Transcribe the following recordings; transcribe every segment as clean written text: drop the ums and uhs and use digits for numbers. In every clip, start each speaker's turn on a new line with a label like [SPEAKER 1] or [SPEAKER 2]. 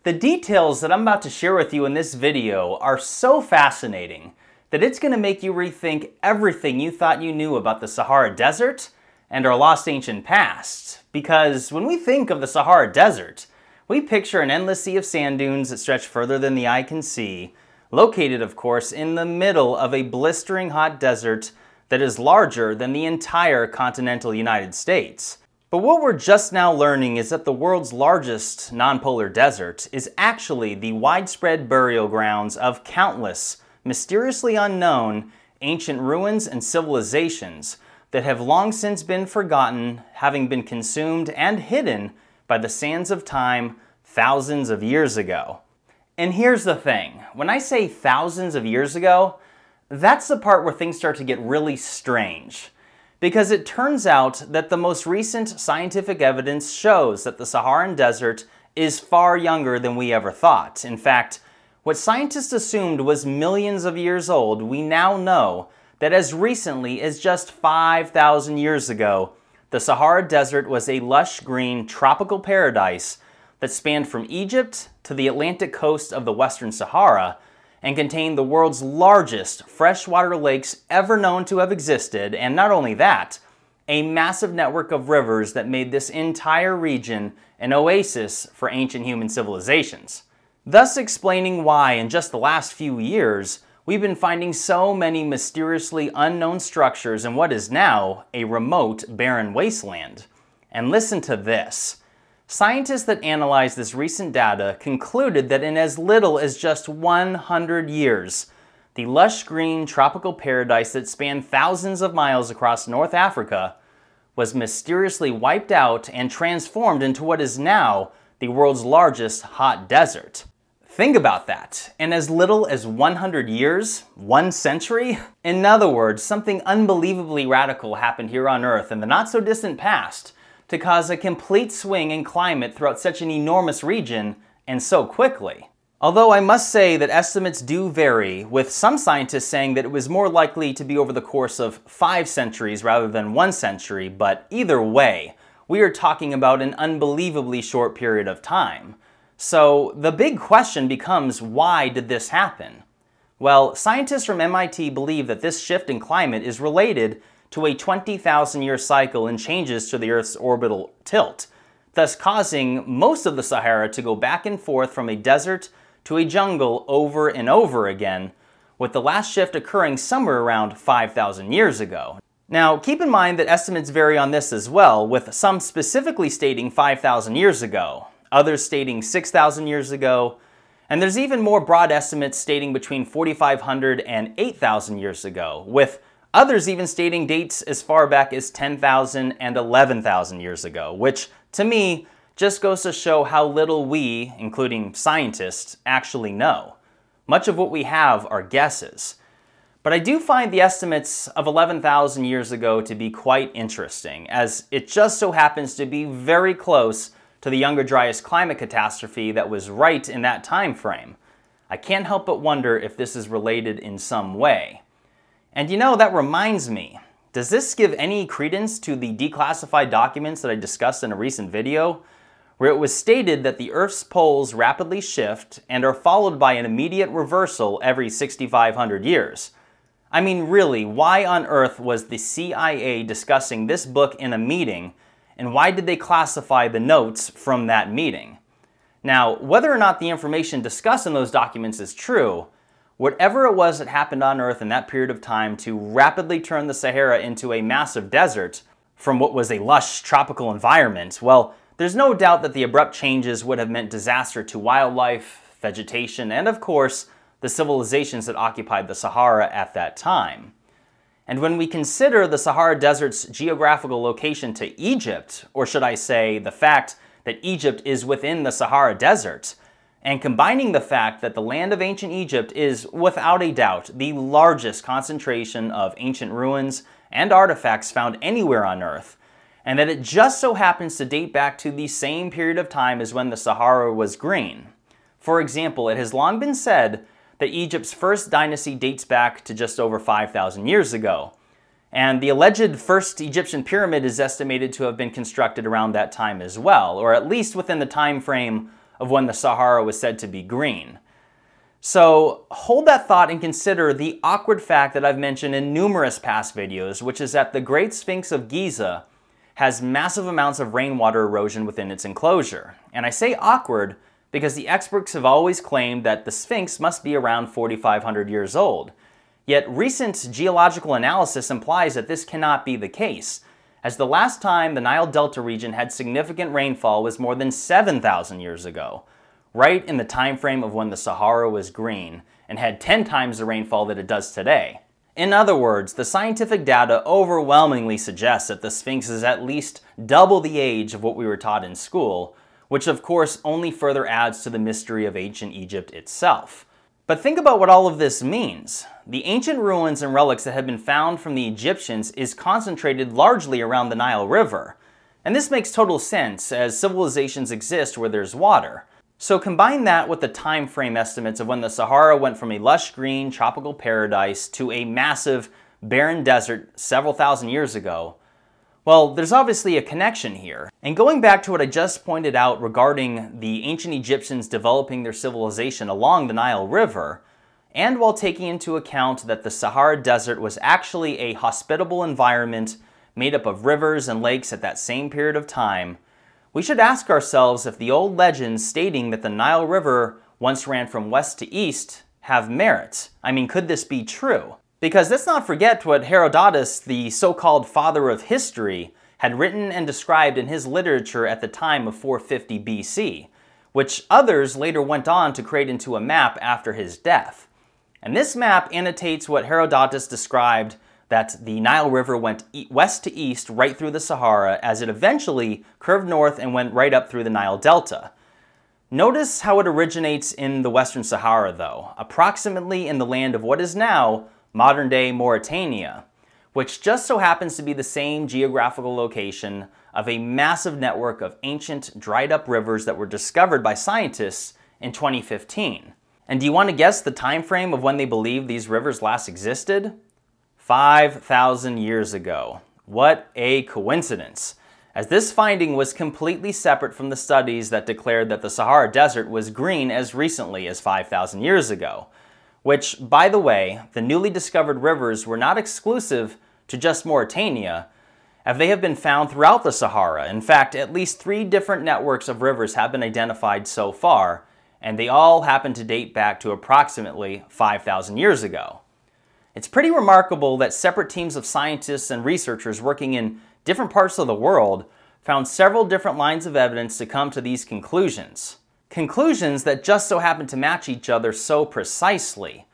[SPEAKER 1] The details that I'm about to share with you in this video are so fascinating that it's going to make you rethink everything you thought you knew about the Sahara Desert and our lost ancient past. Because when we think of the Sahara Desert, we picture an endless sea of sand dunes that stretch further than the eye can see, located, of course, in the middle of a blistering hot desert that is larger than the entire continental United States. But what we're just now learning is that the world's largest non-polar desert is actually the widespread burial grounds of countless, mysteriously unknown, ancient ruins and civilizations that have long since been forgotten, having been consumed and hidden by the sands of time thousands of years ago. And here's the thing, when I say thousands of years ago, that's the part where things start to get really strange. Because it turns out that the most recent scientific evidence shows that the Saharan Desert is far younger than we ever thought. In fact, what scientists assumed was millions of years old, we now know that as recently as just 5,000 years ago, the Sahara Desert was a lush green tropical paradise that spanned from Egypt to the Atlantic coast of the Western Sahara and contained the world's largest freshwater lakes ever known to have existed, and not only that, a massive network of rivers that made this entire region an oasis for ancient human civilizations. Thus explaining why, in just the last few years, we've been finding so many mysteriously unknown structures in what is now a remote, barren wasteland. And listen to this. Scientists that analyzed this recent data concluded that in as little as just 100 years, the lush green tropical paradise that spanned thousands of miles across North Africa was mysteriously wiped out and transformed into what is now the world's largest hot desert. Think about that. In as little as 100 years, 1 century? In other words, something unbelievably radical happened here on Earth in the not-so-distant past to cause a complete swing in climate throughout such an enormous region and so quickly. Although I must say that estimates do vary, with some scientists saying that it was more likely to be over the course of 5 centuries rather than 1 century, but either way, we are talking about an unbelievably short period of time. So the big question becomes, why did this happen? Well, scientists from MIT believe that this shift in climate is related to a 20,000-year cycle and changes to the Earth's orbital tilt, thus causing most of the Sahara to go back and forth from a desert to a jungle over and over again, with the last shift occurring somewhere around 5,000 years ago. Now, keep in mind that estimates vary on this as well, with some specifically stating 5,000 years ago, others stating 6,000 years ago, and there's even more broad estimates stating between 4,500 and 8,000 years ago, with others even stating dates as far back as 10,000 and 11,000 years ago, which, to me, just goes to show how little we, including scientists, actually know. Much of what we have are guesses. But I do find the estimates of 11,000 years ago to be quite interesting, as it just so happens to be very close to the Younger Dryas climate catastrophe that was right in that time frame. I can't help but wonder if this is related in some way. And you know, that reminds me, does this give any credence to the declassified documents that I discussed in a recent video, where it was stated that the Earth's poles rapidly shift and are followed by an immediate reversal every 6,500 years? I mean, really, why on earth was the CIA discussing this book in a meeting, and why did they classify the notes from that meeting? Now, whether or not the information discussed in those documents is true, whatever it was that happened on Earth in that period of time to rapidly turn the Sahara into a massive desert from what was a lush tropical environment, well, there's no doubt that the abrupt changes would have meant disaster to wildlife, vegetation, and of course, the civilizations that occupied the Sahara at that time. And when we consider the Sahara Desert's geographical location to Egypt, or should I say, the fact that Egypt is within the Sahara Desert, and combining the fact that the land of ancient Egypt is, without a doubt, the largest concentration of ancient ruins and artifacts found anywhere on Earth, and that it just so happens to date back to the same period of time as when the Sahara was green. For example, it has long been said that Egypt's first dynasty dates back to just over 5,000 years ago, and the alleged first Egyptian pyramid is estimated to have been constructed around that time as well, or at least within the time frame of when the Sahara was said to be green. So hold that thought and consider the awkward fact that I've mentioned in numerous past videos, which is that the Great Sphinx of Giza has massive amounts of rainwater erosion within its enclosure. And I say awkward because the experts have always claimed that the Sphinx must be around 4,500 years old. Yet recent geological analysis implies that this cannot be the case, as the last time the Nile Delta region had significant rainfall was more than 7,000 years ago, right in the time frame of when the Sahara was green and had 10 times the rainfall that it does today. In other words, the scientific data overwhelmingly suggests that the Sphinx is at least double the age of what we were taught in school, which of course only further adds to the mystery of ancient Egypt itself. But think about what all of this means. The ancient ruins and relics that have been found from the Egyptians is concentrated largely around the Nile River. And this makes total sense, as civilizations exist where there's water. So combine that with the time frame estimates of when the Sahara went from a lush green tropical paradise to a massive barren desert several thousand years ago. Well, there's obviously a connection here. And going back to what I just pointed out regarding the ancient Egyptians developing their civilization along the Nile River, and while taking into account that the Sahara Desert was actually a hospitable environment made up of rivers and lakes at that same period of time, we should ask ourselves if the old legends stating that the Nile River once ran from west to east have merit. I mean, could this be true? Because let's not forget what Herodotus, the so-called father of history, had written and described in his literature at the time of 450 BC, which others later went on to create into a map after his death. And this map annotates what Herodotus described, that the Nile River went west to east right through the Sahara as it eventually curved north and went right up through the Nile Delta. Notice how it originates in the Western Sahara though, approximately in the land of what is now modern-day Mauritania, which just so happens to be the same geographical location of a massive network of ancient dried-up rivers that were discovered by scientists in 2015. And do you want to guess the time frame of when they believe these rivers last existed? 5,000 years ago. What a coincidence, as this finding was completely separate from the studies that declared that the Sahara Desert was green as recently as 5,000 years ago. Which, by the way, the newly discovered rivers were not exclusive to just Mauritania, as they have been found throughout the Sahara. In fact, at least 3 different networks of rivers have been identified so far, and they all happen to date back to approximately 5,000 years ago. It's pretty remarkable that separate teams of scientists and researchers working in different parts of the world found several different lines of evidence to come to these conclusions. Conclusions that just so happen to match each other so precisely.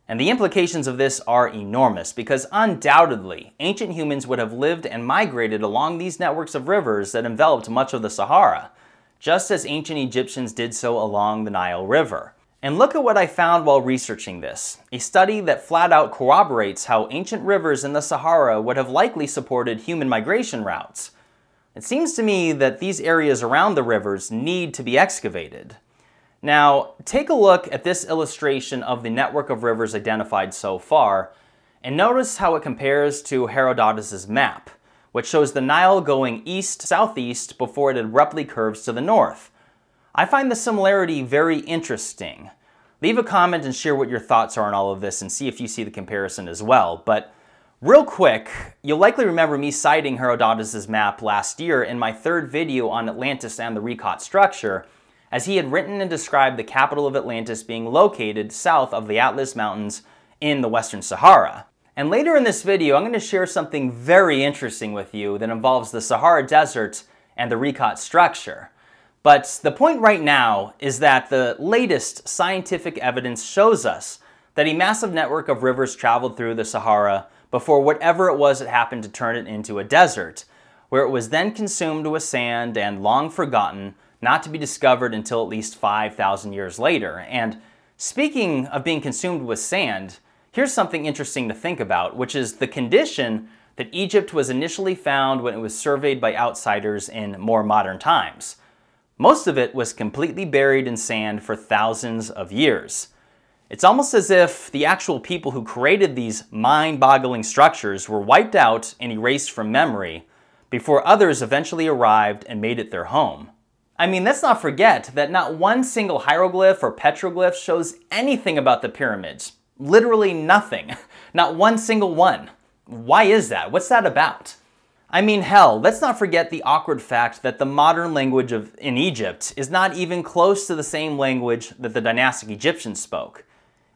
[SPEAKER 1] And the implications of this are enormous, because undoubtedly, ancient humans would have lived and migrated along these networks of rivers that enveloped much of the Sahara, just as ancient Egyptians did so along the Nile River. And look at what I found while researching this, a study that flat out corroborates how ancient rivers in the Sahara would have likely supported human migration routes. It seems to me that these areas around the rivers need to be excavated. Now, take a look at this illustration of the network of rivers identified so far, and notice how it compares to Herodotus' map, which shows the Nile going east-southeast before it abruptly curves to the north. I find the similarity very interesting. Leave a comment and share what your thoughts are on all of this and see if you see the comparison as well. But real quick, you'll likely remember me citing Herodotus' map last year in my 3rd video on Atlantis and the Rekot structure, as he had written and described the capital of Atlantis being located south of the Atlas Mountains in the Western Sahara. And later in this video, I'm going to share something very interesting with you that involves the Sahara Desert and the Rekot structure. But the point right now is that the latest scientific evidence shows us that a massive network of rivers traveled through the Sahara before whatever it was that happened to turn it into a desert, where it was then consumed with sand and long forgotten, not to be discovered until at least 5,000 years later. And speaking of being consumed with sand, here's something interesting to think about, which is the condition that Egypt was initially found when it was surveyed by outsiders in more modern times. Most of it was completely buried in sand for thousands of years. It's almost as if the actual people who created these mind-boggling structures were wiped out and erased from memory before others eventually arrived and made it their home. I mean, let's not forget that not one single hieroglyph or petroglyph shows anything about the pyramids. Literally nothing. Not one single one. Why is that? What's that about? I mean, hell, let's not forget the awkward fact that the modern language in Egypt is not even close to the same language that the dynastic Egyptians spoke.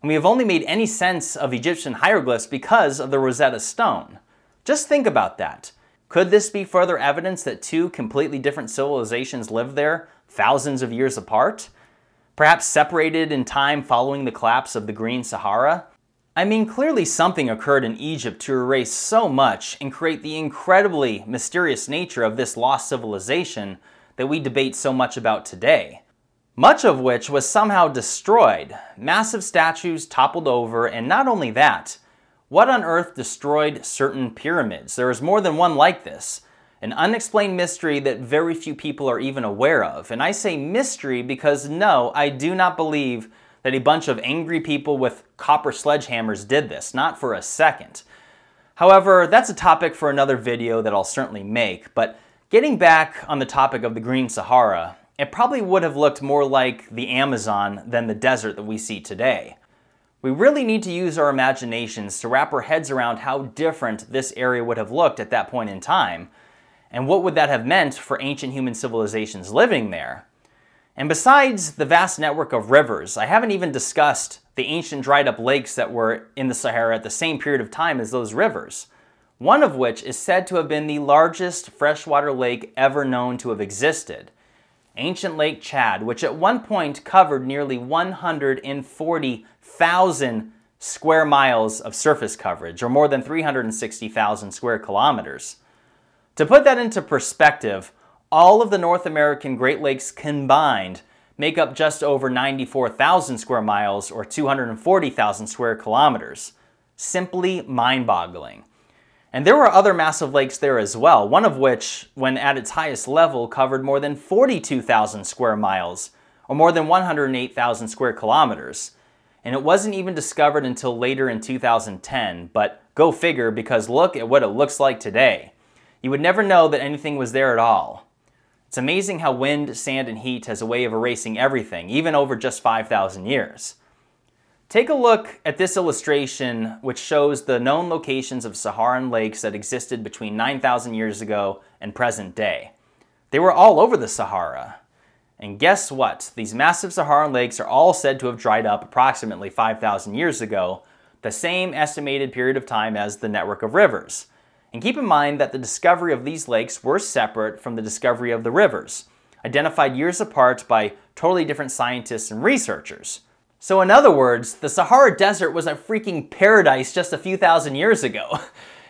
[SPEAKER 1] And we have only made any sense of Egyptian hieroglyphs because of the Rosetta Stone. Just think about that. Could this be further evidence that two completely different civilizations lived there, thousands of years apart? Perhaps separated in time following the collapse of the Green Sahara? I mean, clearly something occurred in Egypt to erase so much and create the incredibly mysterious nature of this lost civilization that we debate so much about today. Much of which was somehow destroyed. Massive statues toppled over, and not only that, what on earth destroyed certain pyramids? There is more than one like this. An unexplained mystery that very few people are even aware of. And I say mystery because no, I do not believe that a bunch of angry people with copper sledgehammers did this, not for a second. However, that's a topic for another video that I'll certainly make, but getting back on the topic of the Green Sahara, it probably would have looked more like the Amazon than the desert that we see today. We really need to use our imaginations to wrap our heads around how different this area would have looked at that point in time, and what would that have meant for ancient human civilizations living there. And besides the vast network of rivers, I haven't even discussed the ancient dried up lakes that were in the Sahara at the same period of time as those rivers, one of which is said to have been the largest freshwater lake ever known to have existed. Ancient Lake Chad, which at one point covered nearly 140,000 square miles of surface coverage, or more than 360,000 square kilometers. To put that into perspective, all of the North American Great Lakes combined make up just over 94,000 square miles or 240,000 square kilometers. Simply mind-boggling. And there were other massive lakes there as well, one of which, when at its highest level, covered more than 42,000 square miles or more than 108,000 square kilometers. And it wasn't even discovered until later in 2010, but go figure, because look at what it looks like today. You would never know that anything was there at all. It's amazing how wind, sand, and heat has a way of erasing everything, even over just 5,000 years. Take a look at this illustration, which shows the known locations of Saharan lakes that existed between 9,000 years ago and present day. They were all over the Sahara. And guess what? These massive Saharan lakes are all said to have dried up approximately 5,000 years ago, the same estimated period of time as the network of rivers. And keep in mind that the discovery of these lakes were separate from the discovery of the rivers, identified years apart by totally different scientists and researchers. So in other words, the Sahara Desert was a freaking paradise just a few thousand years ago.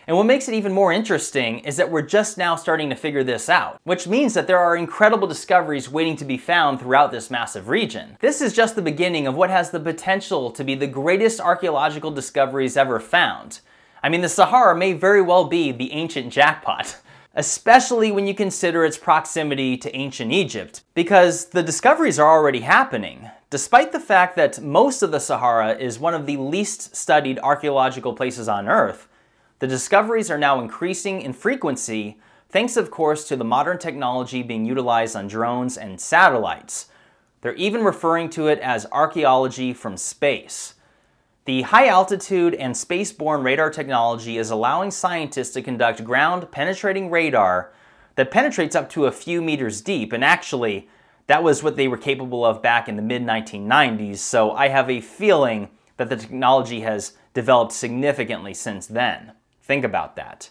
[SPEAKER 1] And what makes it even more interesting is that we're just now starting to figure this out, which means that there are incredible discoveries waiting to be found throughout this massive region. This is just the beginning of what has the potential to be the greatest archaeological discoveries ever found. I mean, the Sahara may very well be the ancient jackpot, especially when you consider its proximity to ancient Egypt, because the discoveries are already happening. Despite the fact that most of the Sahara is one of the least studied archaeological places on Earth, the discoveries are now increasing in frequency, thanks of course to the modern technology being utilized on drones and satellites. They're even referring to it as archaeology from space. The high-altitude and spaceborne radar technology is allowing scientists to conduct ground-penetrating radar that penetrates up to a few meters deep, and actually, that was what they were capable of back in the mid-1990s, so I have a feeling that the technology has developed significantly since then. Think about that.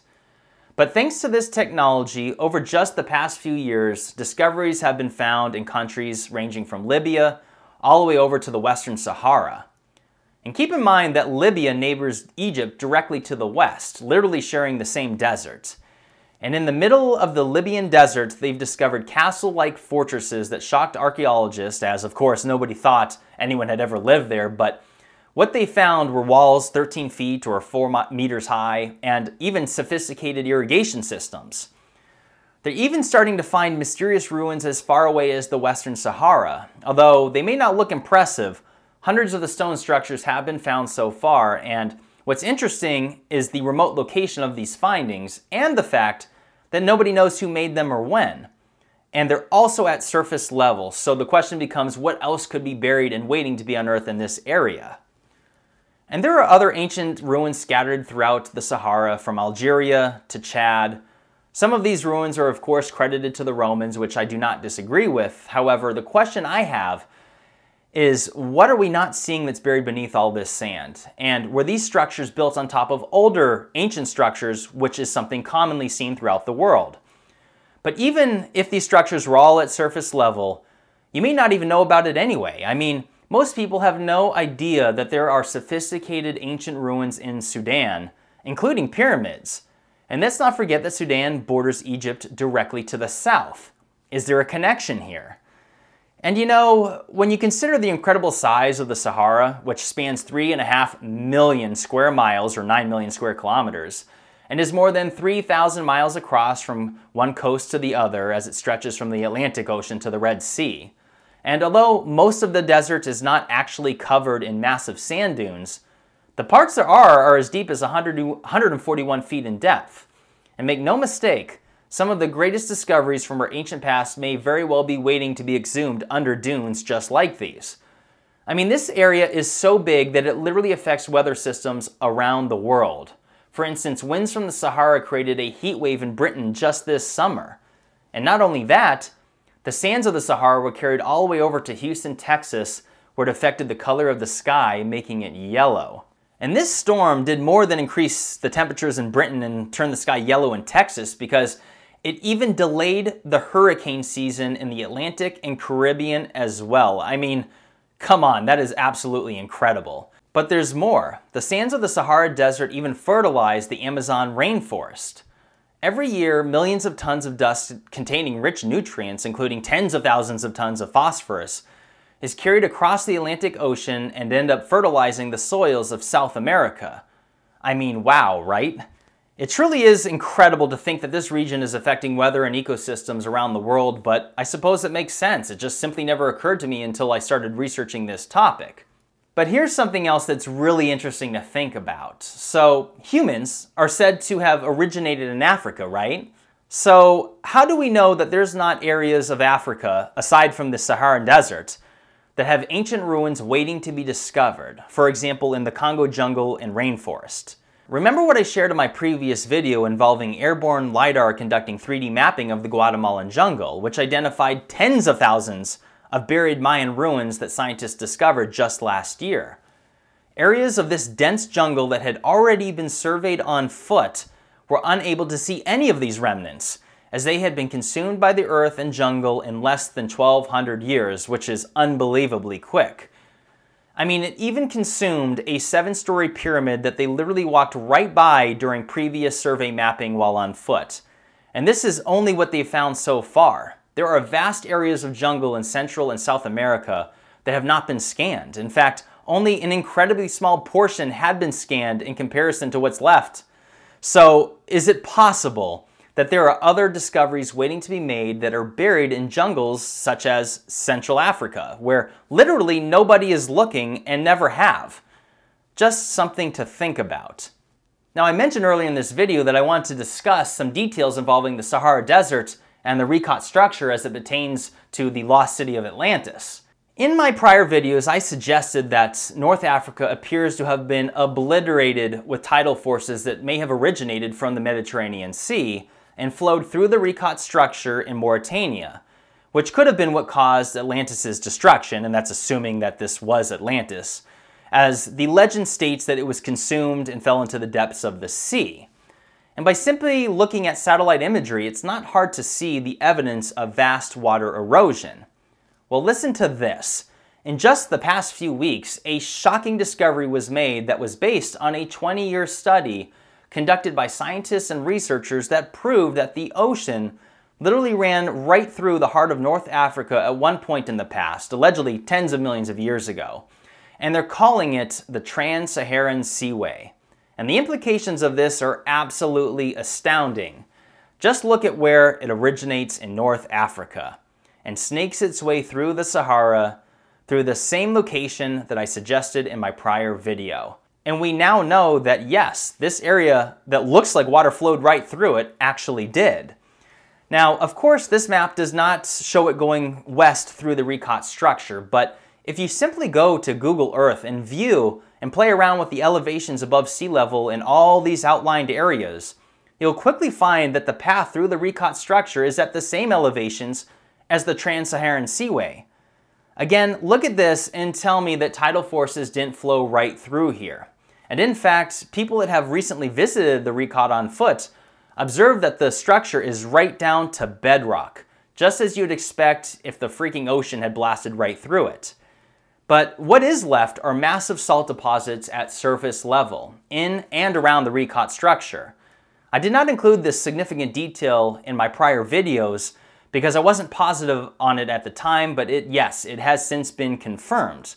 [SPEAKER 1] But thanks to this technology, over just the past few years, discoveries have been found in countries ranging from Libya all the way over to the Western Sahara. And keep in mind that Libya neighbors Egypt directly to the west, literally sharing the same desert. And in the middle of the Libyan desert, they've discovered castle-like fortresses that shocked archaeologists, as of course nobody thought anyone had ever lived there, but what they found were walls 13 feet or 4 meters high, and even sophisticated irrigation systems. They're even starting to find mysterious ruins as far away as the Western Sahara. Although they may not look impressive, hundreds of the stone structures have been found so far, and what's interesting is the remote location of these findings and the fact that nobody knows who made them or when. and they're also at surface level. So the question becomes, what else could be buried and waiting to be unearthed in this area? And there are other ancient ruins scattered throughout the Sahara, from Algeria to Chad. Some of these ruins are of course credited to the Romans, which I do not disagree with. However, the question I have is, what are we not seeing that's buried beneath all this sand? And were these structures built on top of older ancient structures, which is something commonly seen throughout the world? But even if these structures were all at surface level, you may not even know about it anyway. I mean, most people have no idea that there are sophisticated ancient ruins in Sudan, including pyramids. And let's not forget that Sudan borders Egypt directly to the south. Is there a connection here? And you know, when you consider the incredible size of the Sahara, which spans 3.5 million square miles or 9 million square kilometers, and is more than 3,000 miles across from one coast to the other as it stretches from the Atlantic Ocean to the Red Sea. And although most of the desert is not actually covered in massive sand dunes, the parts there are as deep as 100 to 141 feet in depth. And make no mistake, some of the greatest discoveries from our ancient past may very well be waiting to be exhumed under dunes just like these. I mean, this area is so big that it literally affects weather systems around the world. For instance, winds from the Sahara created a heat wave in Britain just this summer. And not only that, the sands of the Sahara were carried all the way over to Houston, Texas, where it affected the color of the sky, making it yellow. And this storm did more than increase the temperatures in Britain and turn the sky yellow in Texas, because it even delayed the hurricane season in the Atlantic and Caribbean as well. I mean, come on, that is absolutely incredible. But there's more. The sands of the Sahara Desert even fertilize the Amazon rainforest. Every year, millions of tons of dust containing rich nutrients, including tens of thousands of tons of phosphorus, is carried across the Atlantic Ocean and end up fertilizing the soils of South America. I mean, wow, right? It truly is incredible to think that this region is affecting weather and ecosystems around the world, but I suppose it makes sense. It just simply never occurred to me until I started researching this topic. But here's something else that's really interesting to think about. So, humans are said to have originated in Africa, right? So, how do we know that there's not areas of Africa, aside from the Saharan Desert, that have ancient ruins waiting to be discovered? For example, in the Congo jungle and rainforest. Remember what I shared in my previous video involving airborne LiDAR conducting 3D mapping of the Guatemalan jungle, which identified tens of thousands of buried Mayan ruins that scientists discovered just last year. Areas of this dense jungle that had already been surveyed on foot were unable to see any of these remnants, as they had been consumed by the earth and jungle in less than 1,200 years, which is unbelievably quick. I mean, it even consumed a 7-story pyramid that they literally walked right by during previous survey mapping while on foot. And this is only what they've found so far. There are vast areas of jungle in Central and South America that have not been scanned. In fact, only an incredibly small portion had been scanned in comparison to what's left. So, is it possible that there are other discoveries waiting to be made that are buried in jungles such as Central Africa, where literally nobody is looking and never have? Just something to think about. Now, I mentioned earlier in this video that I want to discuss some details involving the Sahara Desert and the Ricat structure as it pertains to the lost city of Atlantis. In my prior videos, I suggested that North Africa appears to have been obliterated with tidal forces that may have originated from the Mediterranean Sea and flowed through the Ricat structure in Mauritania, which could have been what caused Atlantis' destruction, and that's assuming that this was Atlantis, as the legend states that it was consumed and fell into the depths of the sea. And by simply looking at satellite imagery, it's not hard to see the evidence of vast water erosion. Well, listen to this. In just the past few weeks, a shocking discovery was made that was based on a 20-year study conducted by scientists and researchers that proved that the ocean literally ran right through the heart of North Africa at one point in the past, allegedly tens of millions of years ago. And they're calling it the Trans-Saharan Seaway. And the implications of this are absolutely astounding. Just look at where it originates in North Africa and snakes its way through the Sahara through the same location that I suggested in my prior video. And we now know that yes, this area that looks like water flowed right through it actually did. Now, of course, this map does not show it going west through the recaught structure, but if you simply go to Google Earth and view and play around with the elevations above sea level in all these outlined areas, you'll quickly find that the path through the recaught structure is at the same elevations as the Trans-Saharan Seaway. Again, look at this and tell me that tidal forces didn't flow right through here. And in fact, people that have recently visited the recaught on foot observe that the structure is right down to bedrock, just as you'd expect if the freaking ocean had blasted right through it. But what is left are massive salt deposits at surface level, in and around the recaught structure. I did not include this significant detail in my prior videos because I wasn't positive on it at the time, but yes, it has since been confirmed.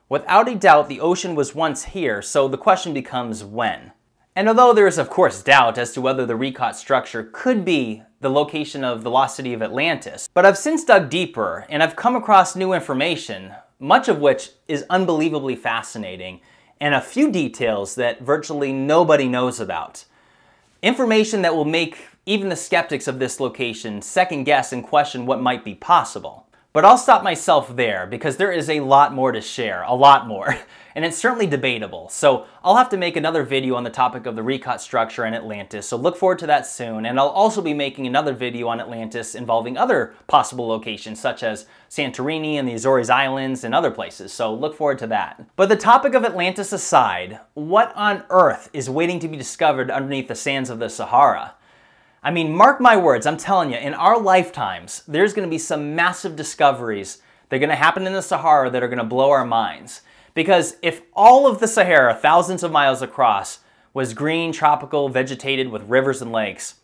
[SPEAKER 1] Without a doubt, the ocean was once here, so the question becomes when. And although there is of course doubt as to whether the recaught structure could be the location of the lost city of Atlantis, but I've since dug deeper and I've come across new information, much of which is unbelievably fascinating, and a few details that virtually nobody knows about. Information that will make even the skeptics of this location second guess and question what might be possible. But I'll stop myself there because there is a lot more to share, a lot more, and it's certainly debatable. So I'll have to make another video on the topic of the recaught structure in Atlantis, so look forward to that soon. And I'll also be making another video on Atlantis involving other possible locations such as Santorini and the Azores Islands and other places, so look forward to that. But the topic of Atlantis aside, what on earth is waiting to be discovered underneath the sands of the Sahara? I mean, mark my words, I'm telling you, in our lifetimes, there's going to be some massive discoveries that are going to happen in the Sahara that are going to blow our minds. Because if all of the Sahara, thousands of miles across, was green, tropical, vegetated with rivers and lakes,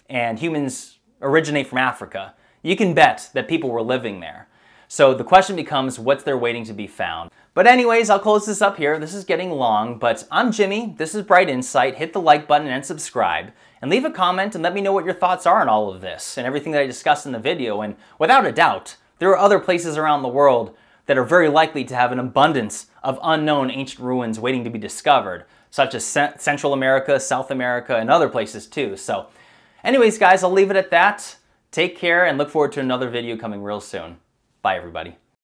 [SPEAKER 1] and humans originate from Africa, you can bet that people were living there. So the question becomes, what's there waiting to be found? But anyways, I'll close this up here. This is getting long, but I'm Jimmy. This is Bright Insight. Hit the like button and subscribe. And leave a comment and let me know what your thoughts are on all of this and everything that I discussed in the video. And without a doubt, there are other places around the world that are very likely to have an abundance of unknown ancient ruins waiting to be discovered, such as Central America, South America, and other places too. So anyways, guys, I'll leave it at that. Take care and look forward to another video coming real soon. Bye, everybody.